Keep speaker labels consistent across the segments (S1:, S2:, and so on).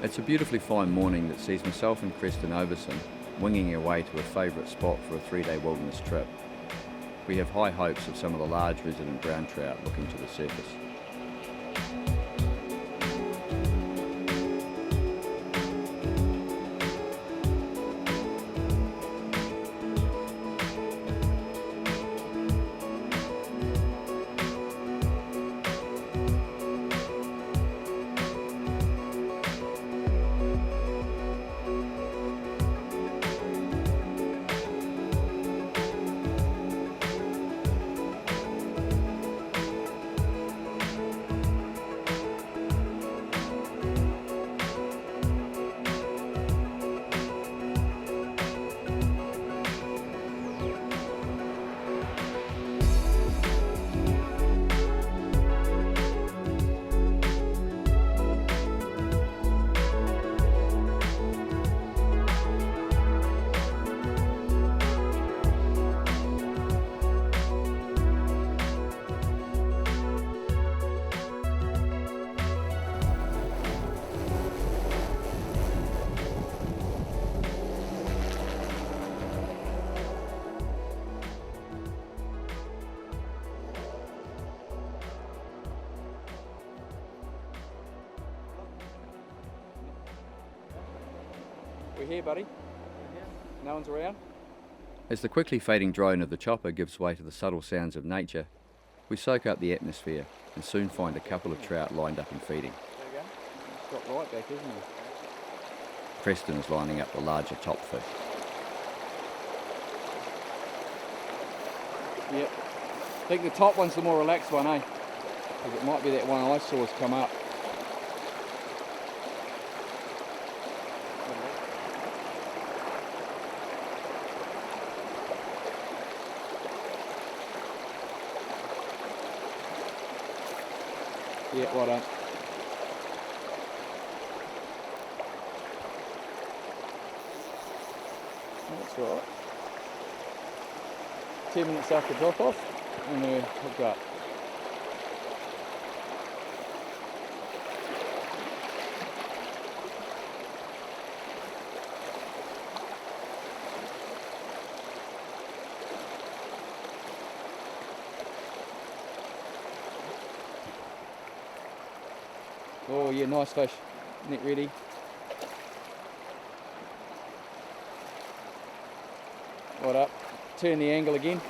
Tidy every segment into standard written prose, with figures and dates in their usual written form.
S1: It's a beautifully fine morning that sees myself and Kresten Ovesen winging our way to a favourite spot for a 3-day wilderness trip. We have high hopes of some of the large resident brown trout looking to the surface.
S2: We're here, buddy. No one's around.
S1: As the quickly fading drone of the chopper gives way to the subtle sounds of nature, we soak up the atmosphere and soon find a couple of trout lined up and feeding.
S2: There you go. It's got right back, isn't it?
S1: Kresten is lining up the larger top fish.
S2: Yep. I think the top one's the more relaxed one, eh? Because it might be that one I saw has come up. Yeah, well done. That's right. 10 minutes after drop off, and we're hooked up. Oh yeah, nice fish. Net ready. Right up. Turn the angle again.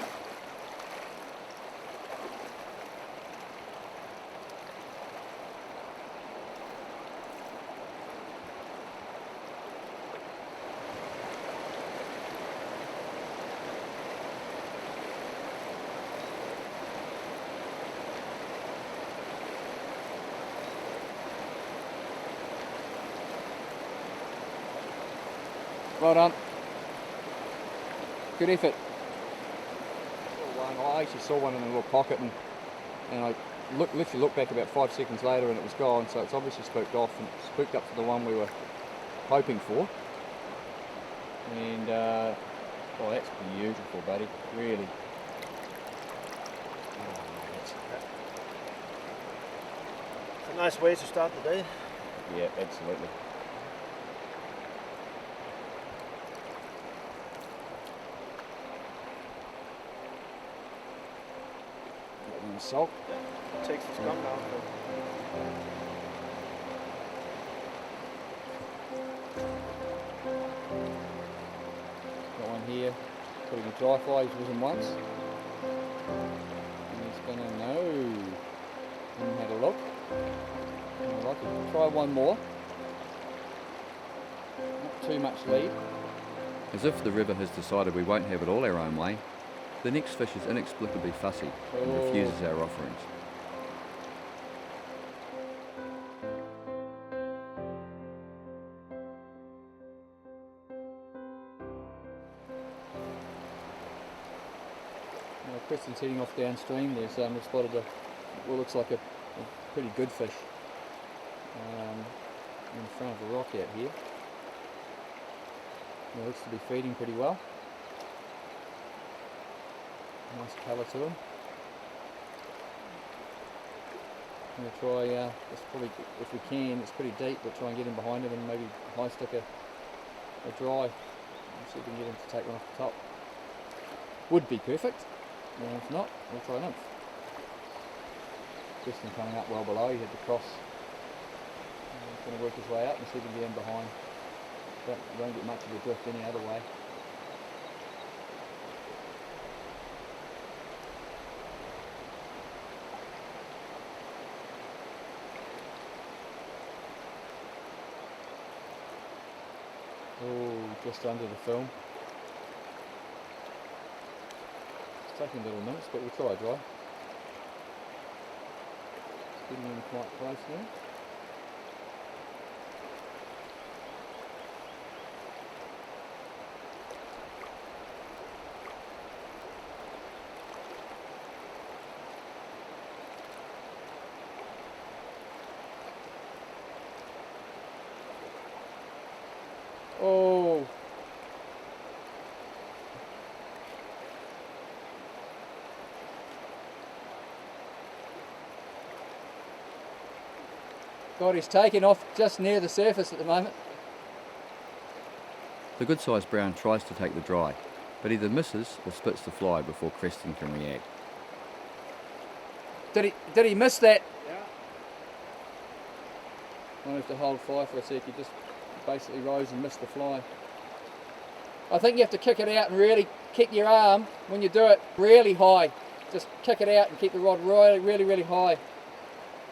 S2: Well done. Good effort. I actually saw one in a little pocket, and I literally looked back about 5 seconds later and it was gone, so it's obviously spooked off and spooked up to the one we were hoping for. And oh, that's beautiful, buddy, really.
S3: It's a nice way to start the day.
S2: Yeah, absolutely. Salt.
S3: It takes the scum down.
S2: Got one here, putting a dry fly, he's risen once. And he's gonna know. And had a look. And I'd like to try one more. Not too much lead.
S1: As if the river has decided we won't have it all our own way, the next fish is inexplicably fussy and refuses our offerings.
S2: Kresten's heading off downstream. There's we spotted what looks like a pretty good fish in front of a rock out here. He looks to be feeding pretty well. Nice colour to him. I'm going to try, it's probably, if we can, it's pretty deep, but try and get in behind him and maybe high stick a dry. And see if we can get him to take one off the top. Would be perfect. And if not, we'll try nymph. Kresten coming up well below, he had to cross. He's going to work his way up and see if he can get in behind. Won't get much of a drift any other way. Oh, just under the film. It's taking little nymphs, but we'll try a dry. It's getting in quite close now. Oh! God, he's taking off just near the surface at the moment.
S1: The good sized brown tries to take the dry, but either misses or splits the fly before Kresten can react.
S2: Did he miss that?
S3: Yeah.
S2: I'll have to hold fire for a sec. He just basically rose and missed the fly. I think you have to kick it out and really kick your arm when you do it really high. Just kick it out and keep the rod really high.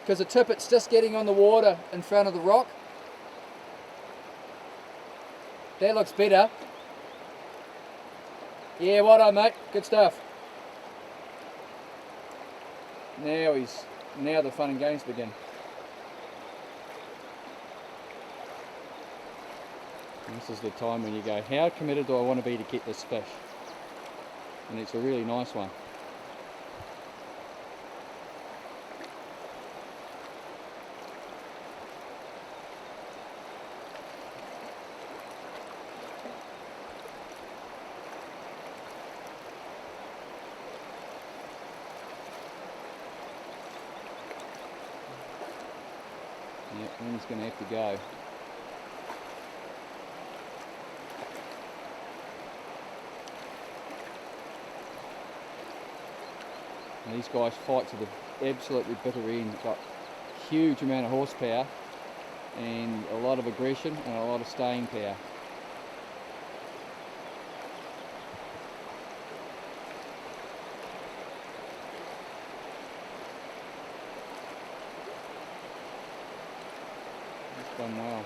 S2: Because the tippet's just getting on the water in front of the rock. That looks better. Yeah, well done, mate. Good stuff. Now the fun and games begin. And this is the time when you go, how committed do I want to be to get this fish? And it's a really nice one. Yeah, one's going to have to go. And these guys fight to the absolutely bitter end. Got huge amount of horsepower and a lot of aggression and a lot of staying power. It's done well.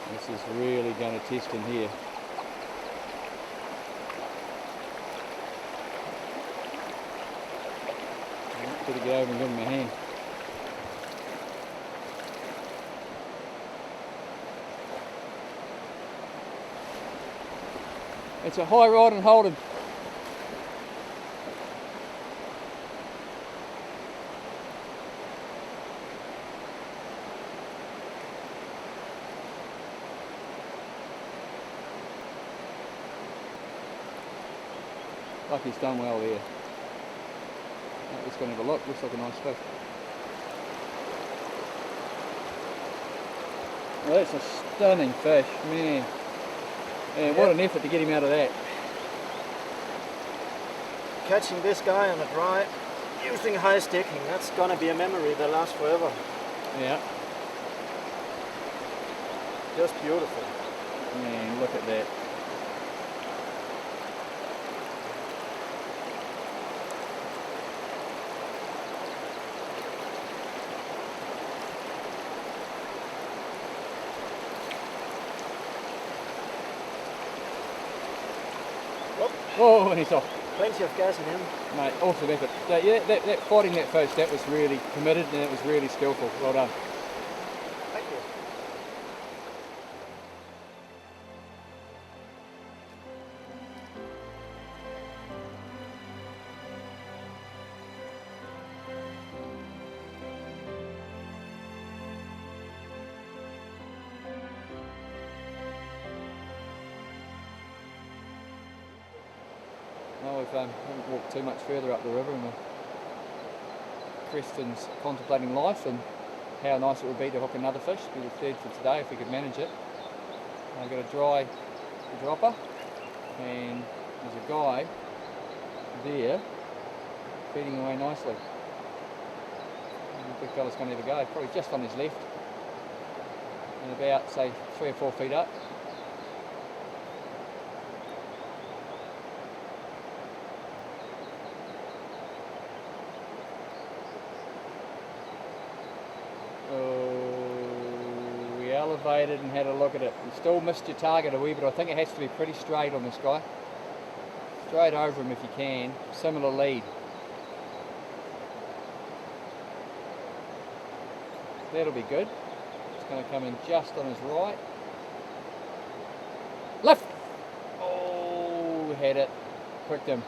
S2: This is really going to test him here. Better get over and give him a hand. It's a high rod and hold him. Like he's done well there. Let's go and have a look. Looks like a nice fish. Well, that's a stunning fish, man. And what an effort to get him out of that.
S3: Catching this guy on a dry, using high sticking, that's gonna be a memory that lasts forever.
S2: Yeah.
S3: Just beautiful.
S2: Man, look at that. Oh, and he's off.
S3: Plenty of gas in him.
S2: Mate, awesome effort. That fighting that fish, that was really committed and it was really skillful. Well done.
S3: Thank you.
S2: haven't walked too much further up the river, and Kresten's contemplating life and how nice it would be to hook another fish. It'd be the third for today if we could manage it. I've got a dry dropper, and there's a guy there feeding away nicely. And the big fella's going to have a go, probably just on his left, and about, say, 3 or 4 feet up. We elevated and had a look at it. You still missed your target a wee bit. I think it has to be pretty straight on this guy. Straight over him if you can. Similar lead. That'll be good. It's going to come in just on his right. Lift! Oh, had it. Pricked him.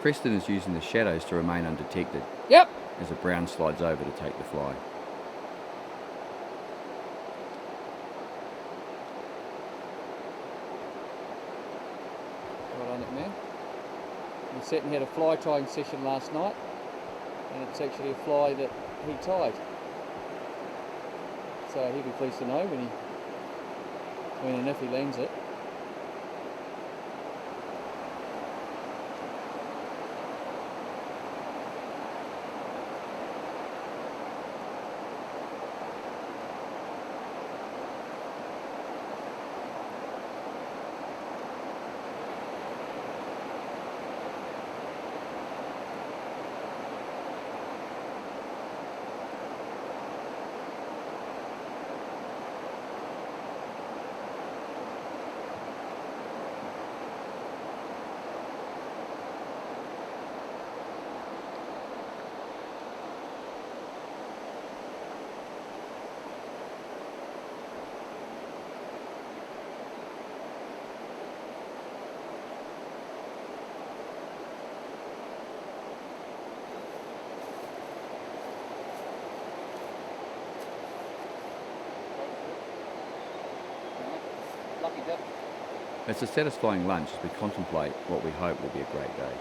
S1: Kresten is using the shadows to remain undetected.
S2: Yep.
S1: As a brown slides over to take the fly.
S2: Well done, it man. We sat and had a fly tying session last night, and it's actually a fly that he tied. So he'll be pleased to know when and if he lands it. Lucky dip.
S1: It's a satisfying lunch as we contemplate what we hope will be a great day.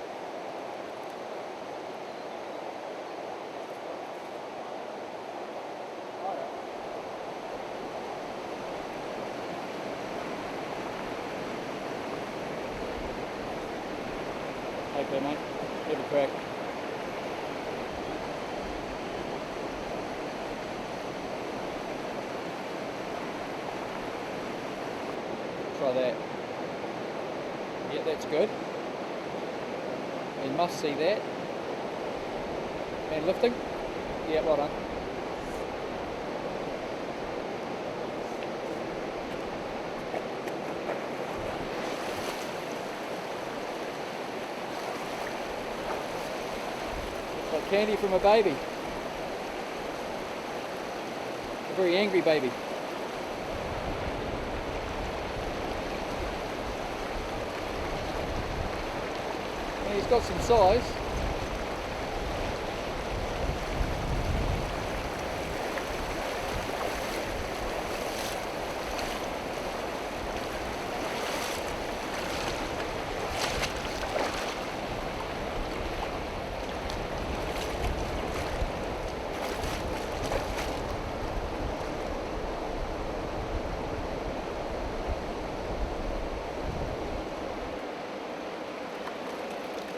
S2: Okay, mate. Have a crack. Try that. Yeah, that's good. You must see that. And lifting. Yeah, well done. It's like candy from a baby. A very angry baby. He's got some size.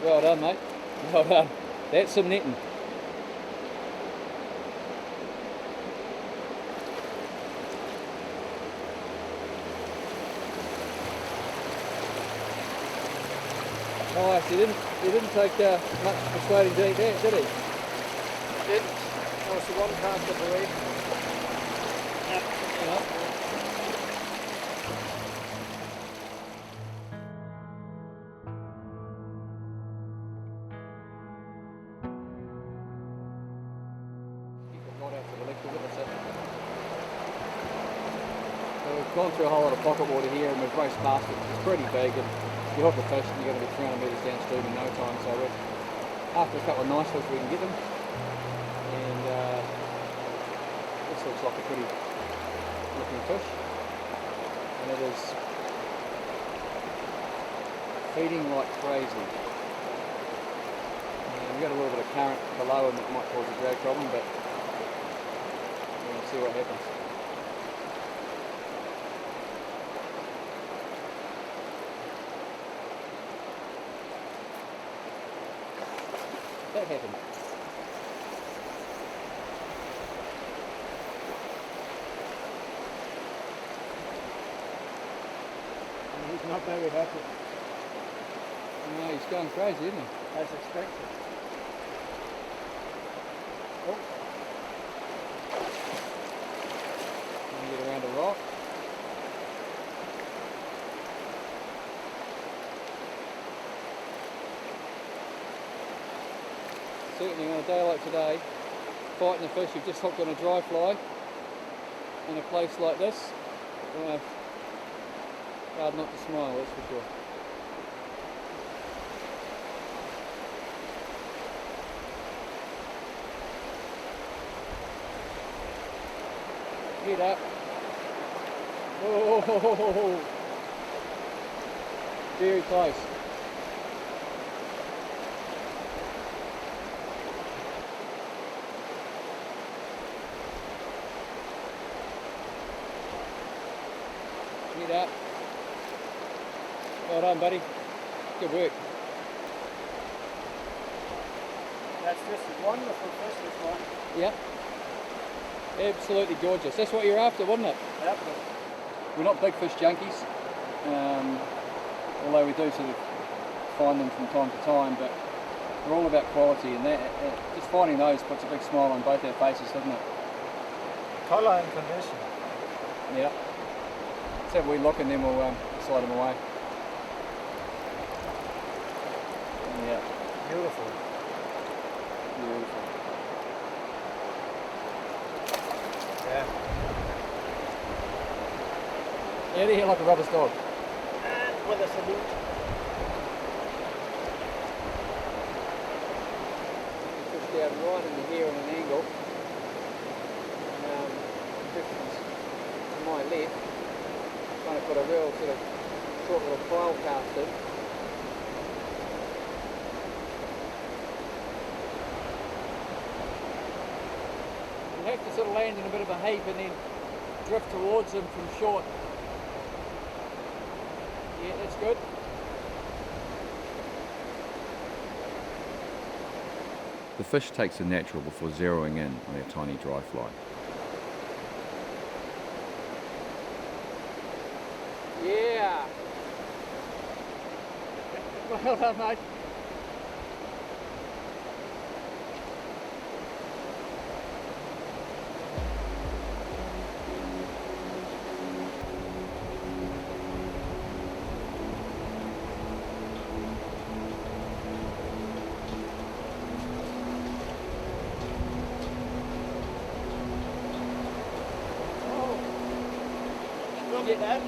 S2: Well done, mate. Well done. That's some netting. Nice. He didn't take much persuading to eat that, did he?
S3: Didn't. That was the one cast of the week. Yep.
S2: Yeah. So we've gone through a whole lot of pocket water here, and we've raced past it. It's pretty big, and you hook a fish and you're going to be 300 metres downstream in no time. So after a couple of nice fish we can get them, and this looks like a pretty looking fish, and it is feeding like crazy. We've got a little bit of current below him that might cause a drag problem, but we'll see what happens. That happened.
S3: He's not very happy.
S2: No, he's going crazy, isn't he?
S3: As expected. Oh.
S2: Get around a rock. Certainly on a day like today, fighting the fish you've just hooked on a dry fly in a place like this, hard not to smile, that's for sure. Head up. Oh, very close. Head up. Well done, buddy. Good work.
S3: That's just a wonderful fish, this one.
S2: Yep. Absolutely gorgeous. That's what you're after, wasn't it?
S3: Yep.
S2: We're not big fish junkies, although we do sort of find them from time to time, but we're all about quality, and that just finding those puts a big smile on both our faces, doesn't it?
S3: Colour and condition.
S2: Yeah. Let's have a wee look and then we'll slide them away. Yeah.
S3: Beautiful.
S2: Beautiful.
S3: Yeah.
S2: Out of here like a rubber dog.
S3: And with a salute.
S2: Pushed down right into here on an angle. Distance to my left. Trying to put a real sort of short little file cast in. You have to sort of land in a bit of a heap and then drift towards them from short. Yeah, that's good.
S1: The fish takes a natural before zeroing in on our tiny dry fly.
S2: Yeah. Well done, mate.
S3: Look at that.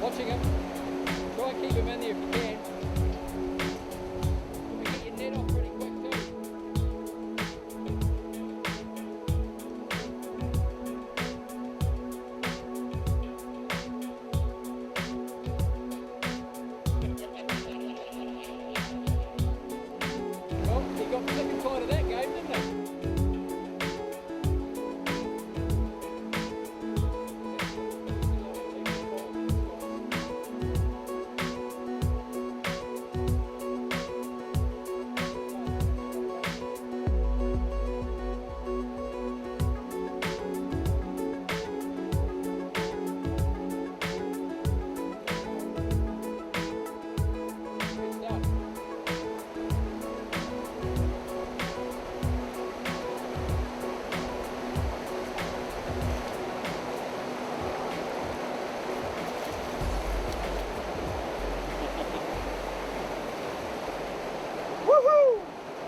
S2: Watching him. Try and keep him in there if you can. You can get your net off pretty quick too. Well, he got sick and tired of that game, didn't he?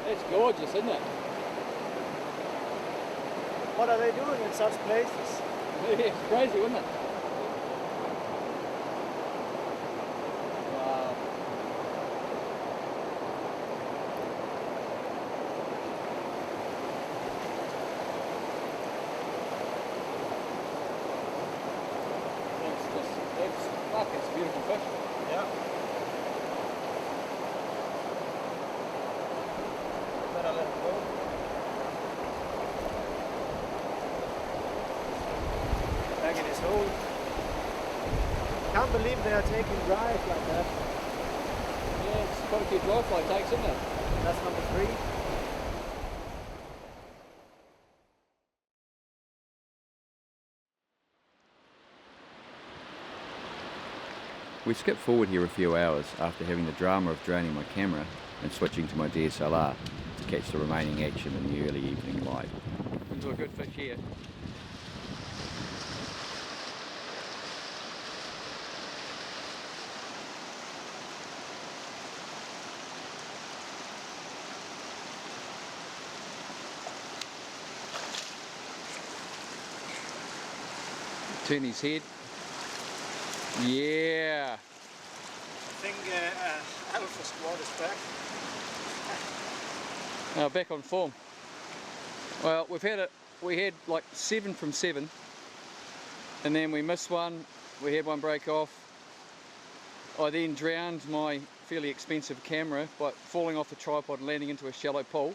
S2: It's gorgeous, isn't it?
S3: What are they doing in such places?
S2: It's crazy, isn't it? Wow. Fuck, it's a beautiful fish.
S3: Yeah. Better let it go. Back in his hole. Can't believe they are taking drives like that.
S2: Yeah, it's quite a few dry fly takes, isn't it?
S3: That's number 3.
S1: We skip forward here a few hours after having the drama of draining my camera and switching to my DSLR to catch the remaining action in the early evening light.
S2: Into a good fish here. Turn his head. Yeah.
S3: I think Alpha Squad is back.
S2: Back on form. Well, we had like 7 from 7, and then we missed one. We had one break off. I then drowned my fairly expensive camera by falling off the tripod and landing into a shallow pool.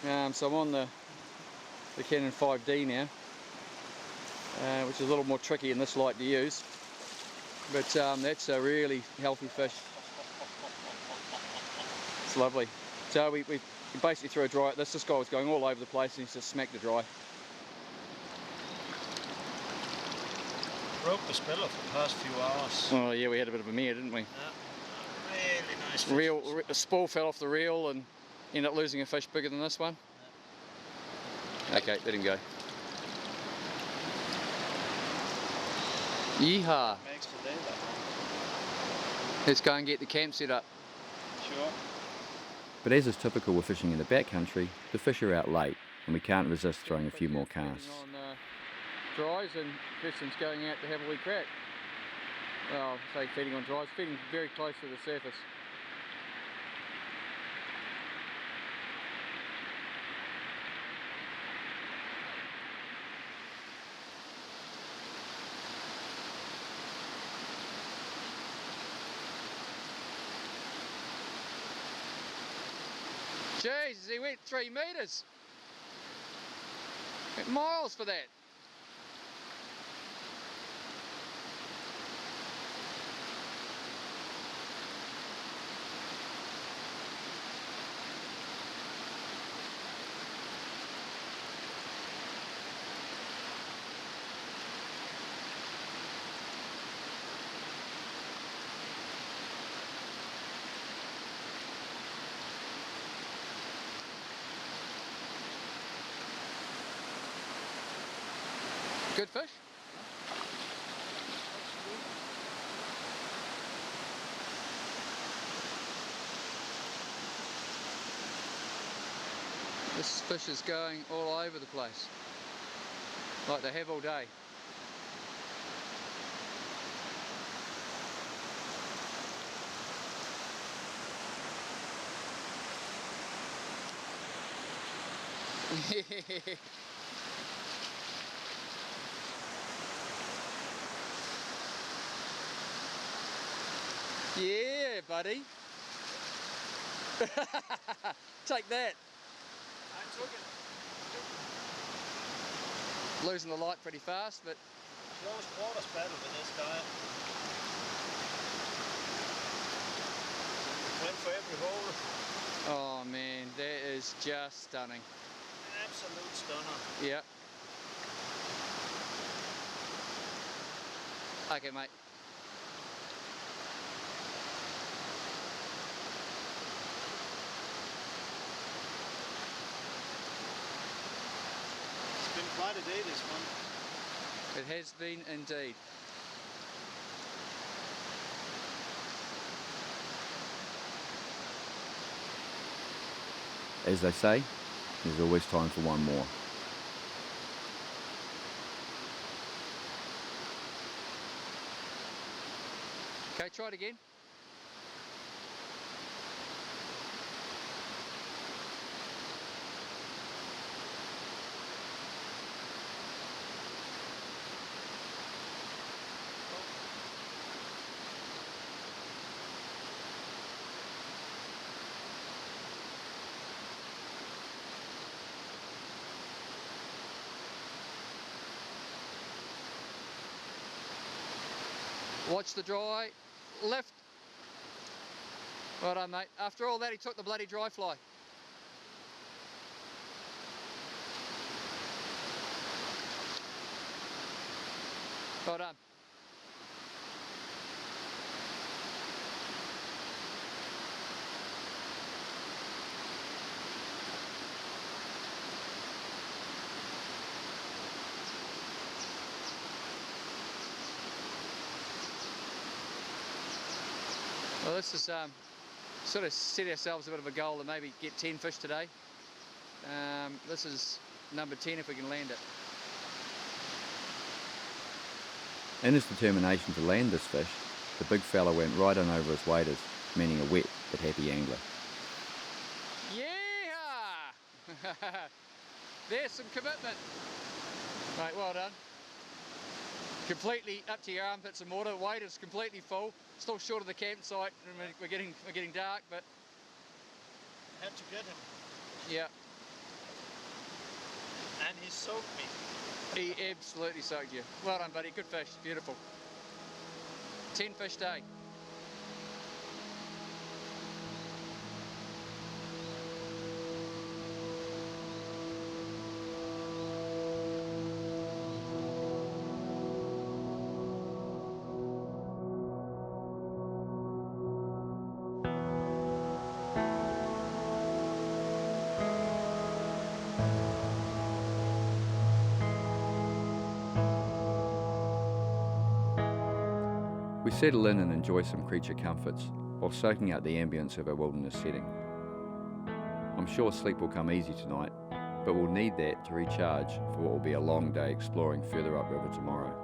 S2: So I'm on the Canon 5D now, which is a little more tricky in this light to use. But that's a really healthy fish. It's lovely. So we basically threw a dry at this. This guy was going all over the place and he's just smacked a dry.
S3: Broke the spiller for the past few hours.
S2: Oh yeah, we had a bit of a mare, didn't we?
S3: Yeah. Really nice fish.
S2: A spool fell off the reel and ended up losing a fish bigger than this one. Yeah. Okay, let him go. Yeehaw!
S3: Makes today that one.
S2: Let's go and get the camp set up.
S3: Sure.
S1: But as is typical with fishing in the backcountry, the fish are out late and we can't resist throwing a few more casts.
S2: On dries, and Kresten's going out to have a wee crack. Well, say feeding on dries, feeding very close to the surface. Jesus, he went 3 metres. Went miles for that. Good fish. This fish is going all over the place, like they have all day. Yeah, buddy. Take that.
S3: I took it.
S2: Losing the light pretty fast, but
S3: Close quarters battle with this guy. Went for every hole.
S2: oh man, that is just stunning.
S3: Absolute stunner.
S2: Yep. Okay, mate.
S3: It's been quite a day, this one.
S2: It has been indeed.
S1: As they say, there's always time for one more.
S2: Okay, try it again. Watch the dry, lift. Well done, mate. After all that, he took the bloody dry fly. Well done. Well, this is sort of set ourselves a bit of a goal to maybe get 10 fish today. This is number 10 if we can land it.
S1: In his determination to land this fish, the big fella went right on over his waders, meaning a wet but happy angler.
S2: Yeah! There's some commitment. Mate, well done. Completely up to your armpits in water. Wader's completely full. Still short of the campsite, and we're getting dark, but
S3: Had to get him.
S2: yeah.
S3: And he soaked me.
S2: He absolutely soaked you. Well done, buddy. Good fish. Beautiful. 10 fish day.
S1: We settle in and enjoy some creature comforts while soaking up the ambience of our wilderness setting. I'm sure sleep will come easy tonight, but we'll need that to recharge for what will be a long day exploring further upriver tomorrow.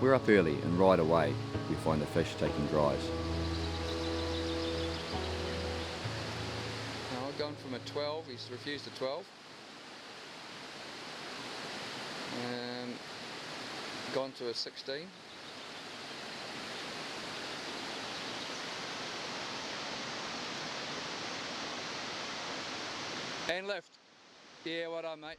S1: We're up early and right away we find the fish taking dries.
S2: Now I've gone from a 12, he's refused a 12. Gone to a 16. And left. Yeah, well done, mate.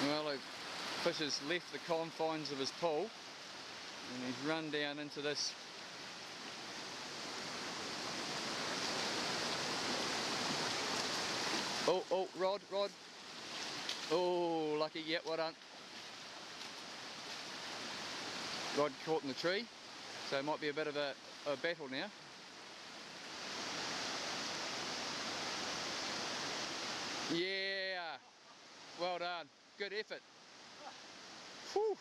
S2: Well, the fish has left the confines of his pool and he's run down into this oh, rod. Oh, lucky, yeah, well done. Rod caught in the tree, so it might be a bit of a battle now. Yeah, well done. Good effort. Whew.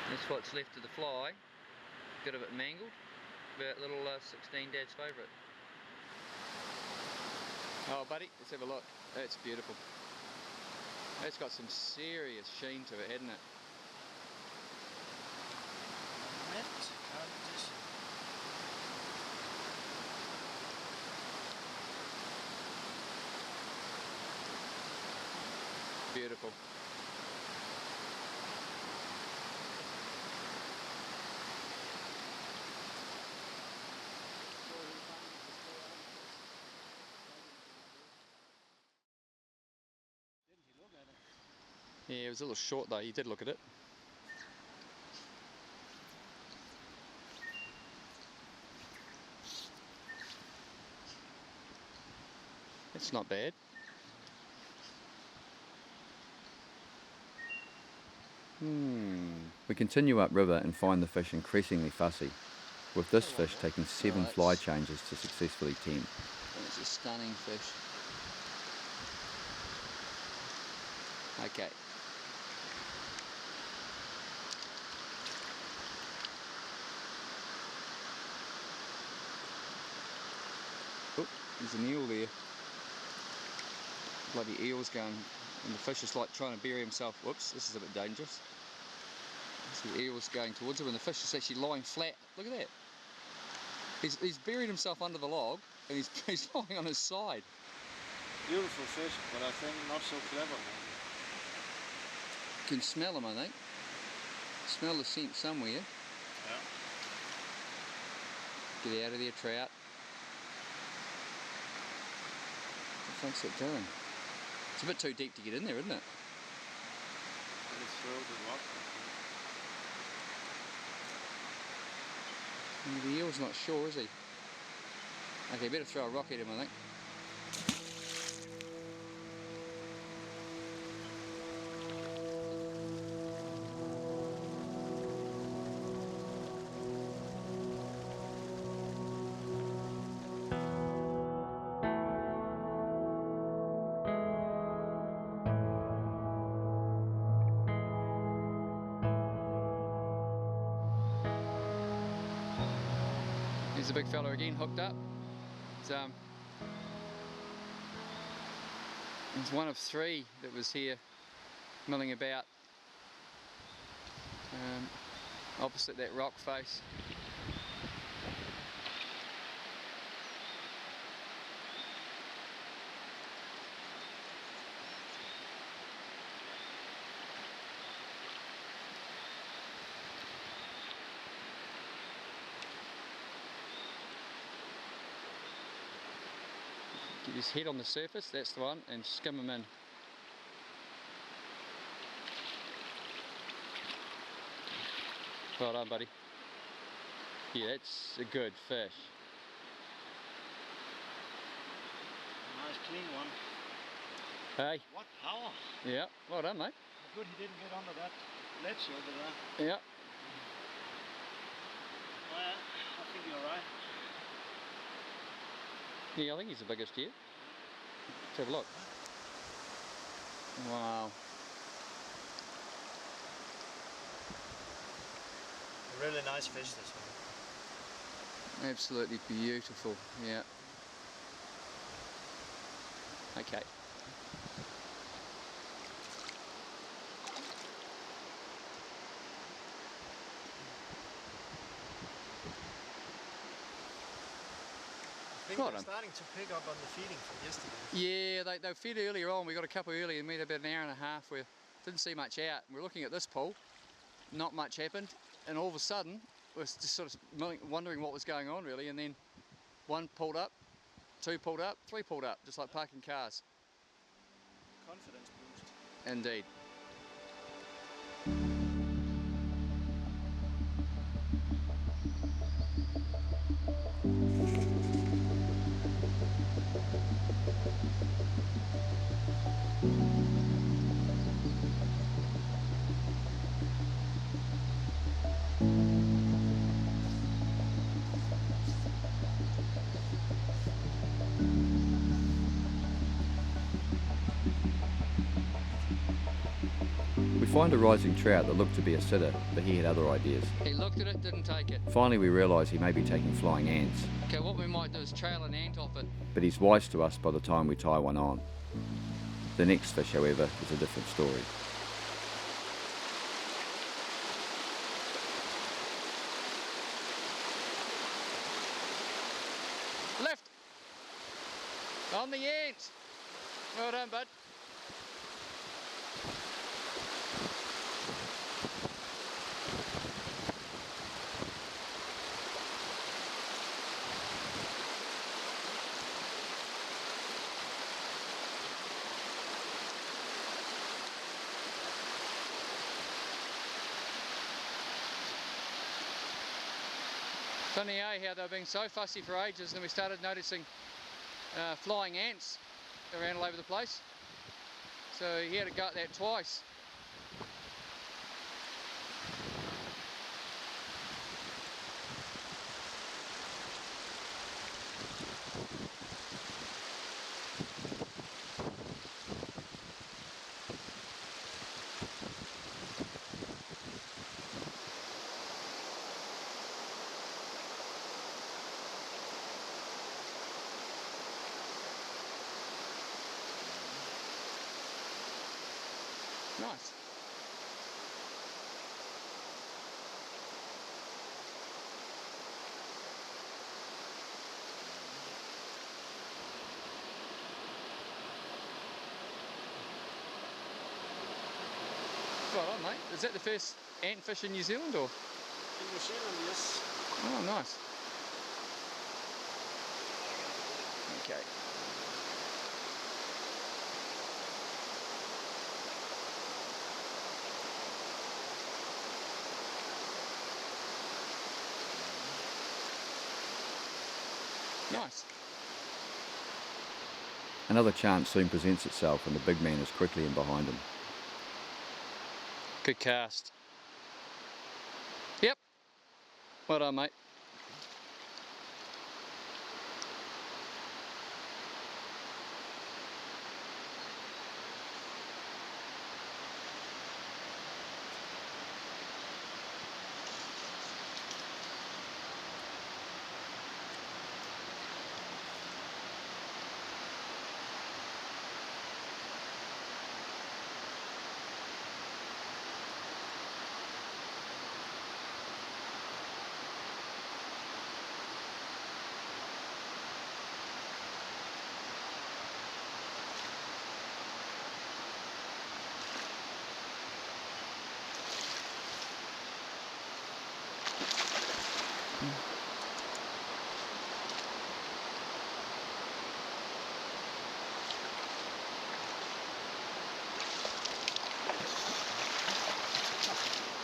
S2: That's what's left of the fly. Bit of it mangled. About little 16 Dad's favourite. Oh, buddy, let's have a look. That's beautiful. That's got some serious sheen to it, hasn't it? Beautiful. Yeah, it was a little short though, you did look at it. It's not bad.
S1: We continue upriver and find the fish increasingly fussy, with this fish taking 7 fly changes to successfully tame.
S2: It's a stunning fish. Okay. Oh, there's an eel there. Bloody eel's going, and the fish is like trying to bury himself. Whoops, this is a bit dangerous. The eel's going towards him and the fish is actually lying flat. Look at that. He's buried himself under the log and he's lying on his side.
S3: Beautiful fish, but I think not so clever, man.
S2: You can smell him, I think. Smell the scent somewhere.
S3: Yeah.
S2: Get out of there, trout. What the fuck's it doing? It's a bit too deep to get in there, isn't it?
S3: Let's throw the rock.
S2: The eel's not sure, is he? Okay, better throw a rock at him, I think. Here's the big fella again, hooked up. It's one of 3 that was here milling about opposite that rock face. Get his head on the surface, that's the one, and skim him in. Well done, buddy. Yeah, that's a good fish.
S3: Nice clean one.
S2: Hey.
S3: What power?
S2: Yeah, well done, mate.
S3: Good he didn't get under that ledge over there.
S2: Yeah.
S3: Well, I think you're right.
S2: Yeah, I think he's the biggest here. Let's have a look. Wow.
S3: A really nice fish, this one.
S2: Absolutely beautiful, yeah. Okay.
S3: I think they're starting to pick up on the feeding from yesterday.
S2: Yeah, they fed earlier on. We got a couple early and we had about an hour and a half where didn't see much out. We're looking at this pool, not much happened, and all of a sudden we're just sort of wondering what was going on really, and then 1 pulled up, 2 pulled up, 3 pulled up, just like parking cars.
S3: Confidence boost.
S2: Indeed.
S1: We find a rising trout that looked to be a sitter, but he had other ideas.
S2: He looked at it, didn't take it.
S1: Finally we realise he may be taking flying ants,
S2: Okay, what we might do is trail an ant off it.
S1: but he's wise to us by the time we tie one on. The next fish, however, is a different story.
S2: Left! On the ant! Well done, bud. Funny, how they've been so fussy for ages, and then we started noticing flying ants around all over the place. So he had to go at that twice. Nice. Right on, mate. Is that the first antfish in New Zealand, or?
S3: In New Zealand, yes.
S2: Oh, nice. Okay. Nice.
S1: Another chance soon presents itself and the big man is quickly in behind him.
S2: Good cast. Yep. Well done, mate.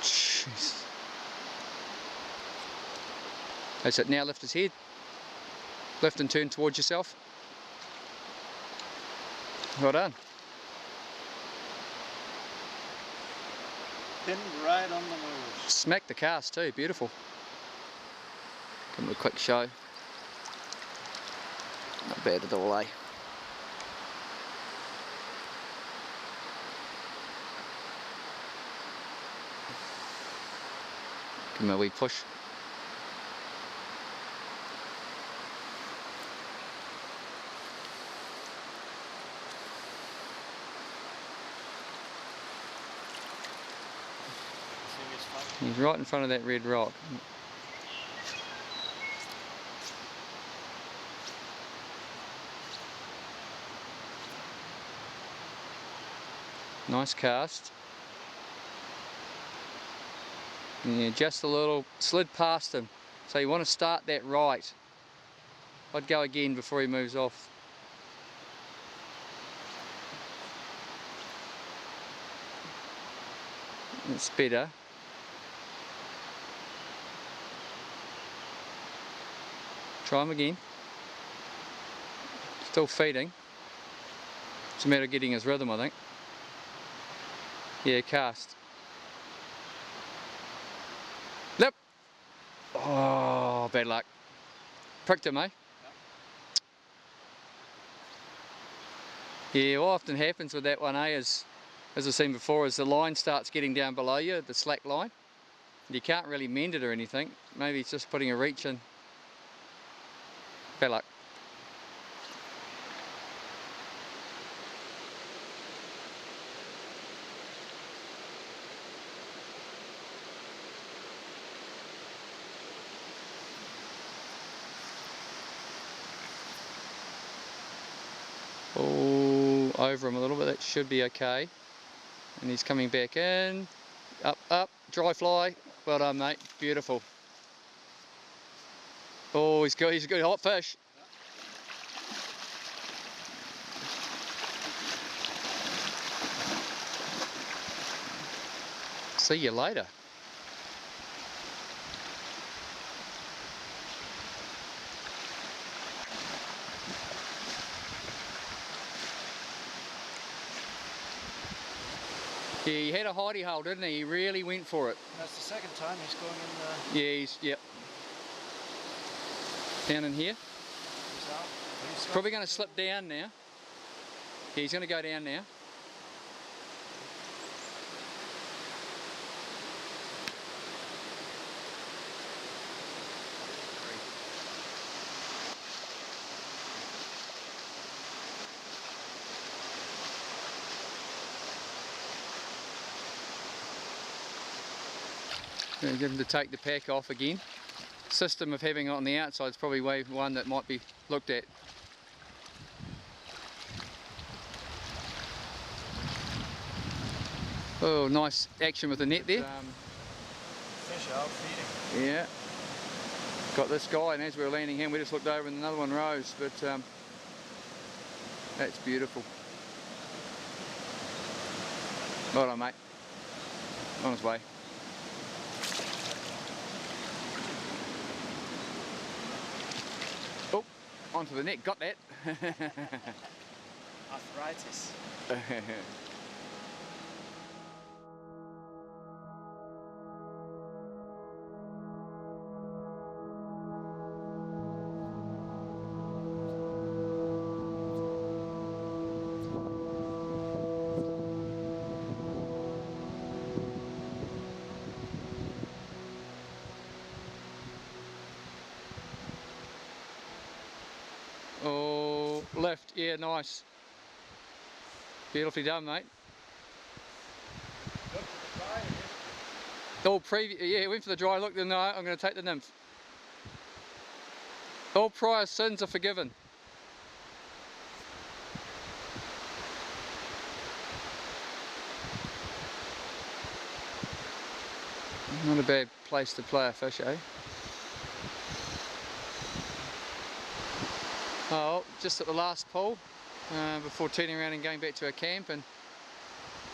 S2: Jeez. That's it, now lift his head. Lift and turn towards yourself. Well done.
S3: Pinned right on the nose.
S2: Smack the cast too, beautiful. Give him a quick show. Not bad at all, eh? Give him a wee push. He's right in front of that red rock. Nice cast. Yeah, just a little, slid past him. So you want to start that right. I'd go again before he moves off. It's better. Try him again. Still feeding. It's a matter of getting his rhythm, I think. Yeah, cast. Lip. Oh, bad luck. Pricked him, eh? Yeah, what often happens with that one, eh, is, as I've seen before, is the line starts getting down below you, the slack line. You can't really mend it or anything. Maybe it's just putting a reach in. Bad luck. Oh, over him a little bit, that should be okay. And he's coming back in. Up, up, dry fly. Well done, mate, beautiful. Oh, he's a good hot fish. See you later. Yeah, he had a hidey hole, didn't he? He really went for it.
S3: That's the second time he's going in the...
S2: Yeah, yep. Down in here.
S3: He's out. He's
S2: Probably going to slip down now. Yeah, he's going to go down now. Going to give him to take the pack off again. System of having it on the outside is probably one that might be looked at. Oh, nice action with the net there.
S3: Fish out feeding.
S2: Yeah. Got this guy, and as we were landing him, we just looked over and another one rose, but that's beautiful. Well done, mate. On his way. Oh, onto the net, got that.
S3: Arthritis.
S2: Oh, left, yeah, nice. Beautifully done, mate.
S3: Look for the dry again.
S2: Oh, yeah, went for the dry look, then no, I'm going to take the nymph. All prior sins are forgiven. Not a bad place to play a fish, eh? Oh, just at the last pull, before turning around and going back to our camp, and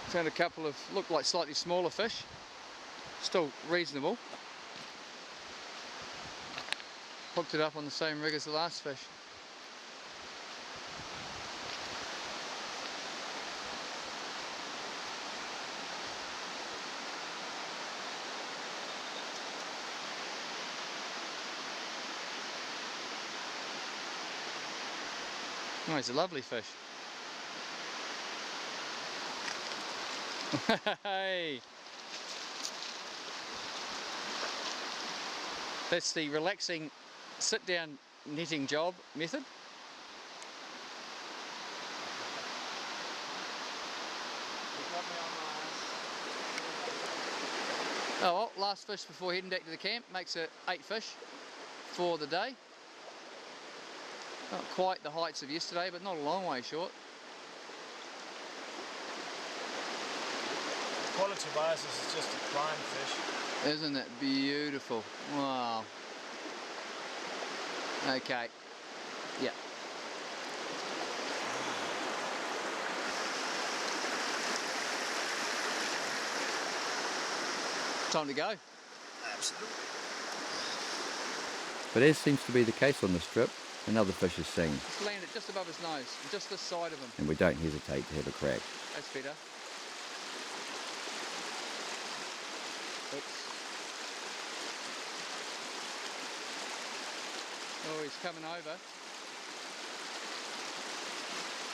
S2: found a couple of, looked like slightly smaller fish, still reasonable. Hooked it up on the same rig as the last fish. Oh, he's a lovely fish. Hey! That's the relaxing sit-down netting job method. Oh well, last fish before heading back to the camp, makes it 8 fish for the day. Not quite the heights of yesterday, but not a long way short.
S3: Quality-wise, this is just a prime fish.
S2: Isn't it beautiful? Wow. Okay. Yeah. Time to go.
S3: Absolutely.
S1: But as seems to be the case on this trip, another fish is seen,
S2: Just land it just above his nose, just this side of him.
S1: and we don't hesitate to have a crack.
S2: That's better. Oops. Oh, he's coming over.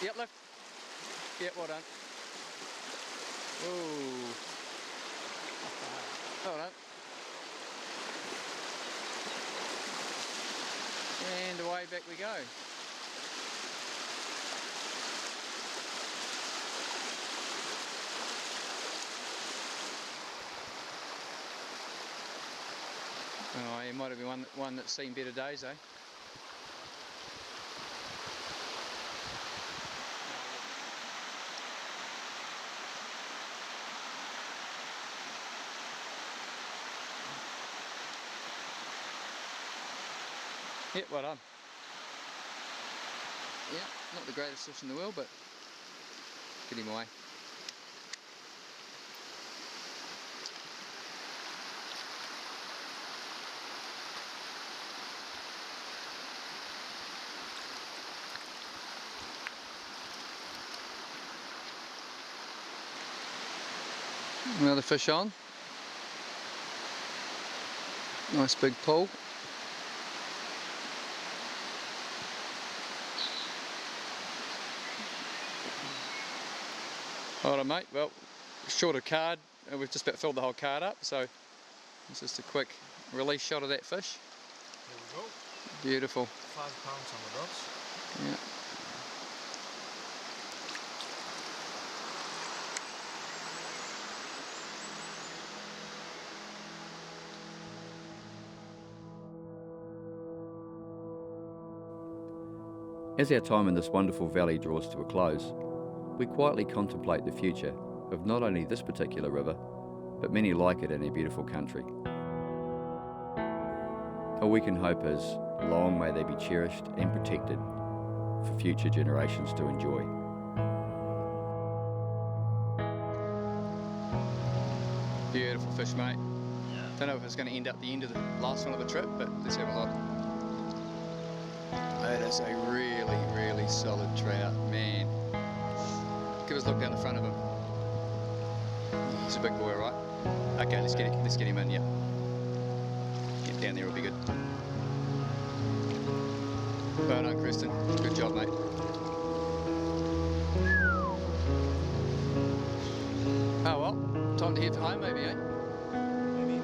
S2: Yep, left. Yep, well done. Ooh. Well done. And away back we go. Oh, he might have been one that's seen better days, eh? Yep, well done. Yeah, not the greatest fish in the world, but get him away. Another fish on. Nice big pull. Alright mate, well, short of card, we've just about filled the whole card up, so it's just a quick release shot of that fish.
S3: There we go.
S2: Beautiful.
S3: 5 pounds on the rods.
S2: Yeah.
S1: As our time in this wonderful valley draws to a close, we quietly contemplate the future of not only this particular river, but many like it in our beautiful country. All we can hope is, long may they be cherished and protected for future generations to enjoy.
S2: Beautiful fish, mate. Don't know if it's going to end up the end of the last one of the trip, but let's have a look. That is a really, really solid trout, man. Give us a look down the front of him. He's a big boy, right? Okay, let's get him in, yeah. Get down there, will be good. Well done, Kresten. Good job, mate. Oh well, time to head for home maybe, eh?
S3: Maybe.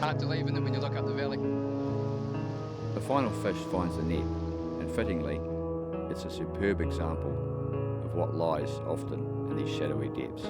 S2: Hard to leave, and then when you look up the valley.
S1: The final fish finds the net, and fittingly, it's a superb example of what lies often in these shadowy depths.